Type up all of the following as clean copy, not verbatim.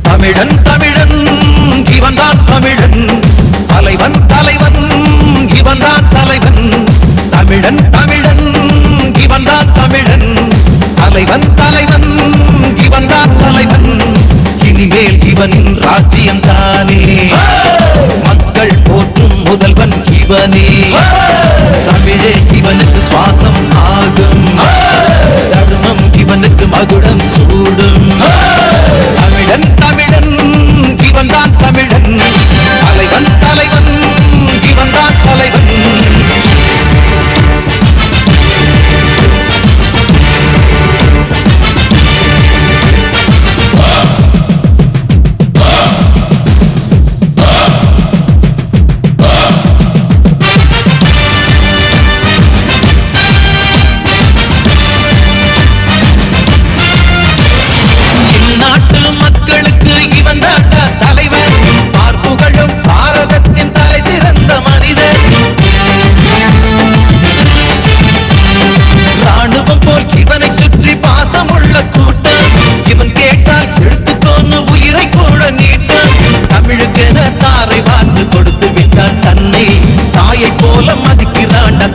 தமிழன் தமிழன் இவன்தான் தமிழன் தலைவன் தலைவன் இவன்தான் தலைவன் தமிழன் தமிழன் இவன்தான் தமிழன் தலைவன் தலைவன் இவன்தான் தலைவன் இனிமேல் இவனின் ராஜ்யம் தானே மக்கள் போற்றும் முதல்வன் இவனே தமிழே இவனுக்கு சுவாசம் ஆகும் தர்மம் இவனுக்கு மகுடம் சூடும் தமிழன் தமிழன் இவன்தான் தமிழன் தலைவன் தலைவன் இவன்தான் தலைவன்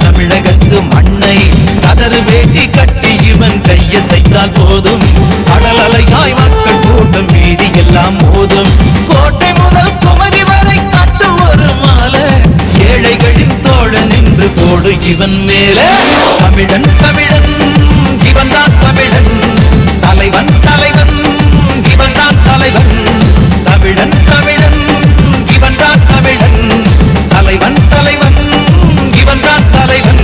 தமிழகத்து மண்ணை கதறு வேட்டி கட்டி இவன் கையசைத்தால் போதும் கடல் அலையாய் மக்கள் கூட்டம் மீதி எல்லாம் போதும் கோட்டை முதல் குமரி வரை கட்டும் ஒரு மாலை ஏழைகளின் தோழன் என்று போடு இவன் மேலே தமிழன் தமிழன் இவன்தான் தமிழன் தலைவன் தலைவன் இவன்தான் தலைவன் தமிழன் தமிழன் இவன்தான் தமிழன் தலைவன் தலைவன் இவன்தான் தலைவன்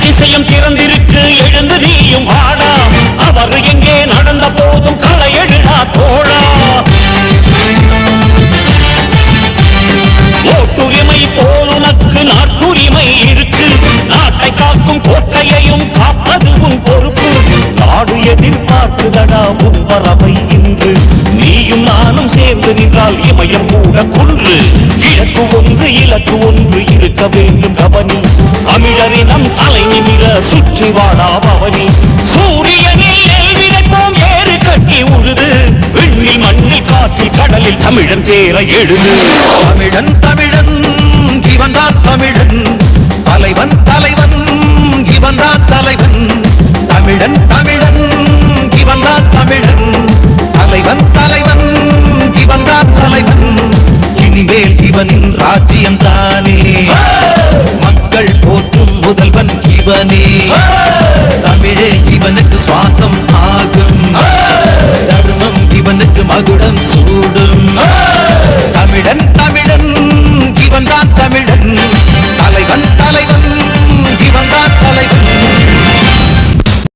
திசையும் திறந்திருக்கு எழுந்து நீயும் ஆடா அவர் எங்கே நடந்த போதும் களை எழுடா தோழா ஓட்டுரிமை போல் உனக்கு நாட்டுரிமை இருக்கு நாட்டை காக்கும் கோட்டையையும் காப்பது உன் பொறுப்பு நாடு எதிர்பார்க்குதடா உன் பறவை இன்று நீயும் நானும் சேர்ந்து நின்றால் இமயம் கூட குன்று இலக்கு ஒன்று இலக்கு ஒன்று இருக்க வேண்டும் கவனி தமிழரினம் தலை நிமிர சுற்றி வாடா பவனி சூரியனில் நெல் விதைப்போம் ஏறு கட்டி உழுது விண்ணில் மண்ணில் காற்றில் கடலில் தமிழன் பேர எழுது தமிழன் தமிழன் இவன்தான் தமிழன் தலைவன் தலைவன் இவன்தான் தலைவன் தமிழன் தமிழன் இவன்தான் தமிழன் தலைவன் தலைவன் இவன்தான் தலைவன் இனிமேல் இவனின் ராஜ்யம் தானே மக்கள் போற்றும் முதல்வன் இவனே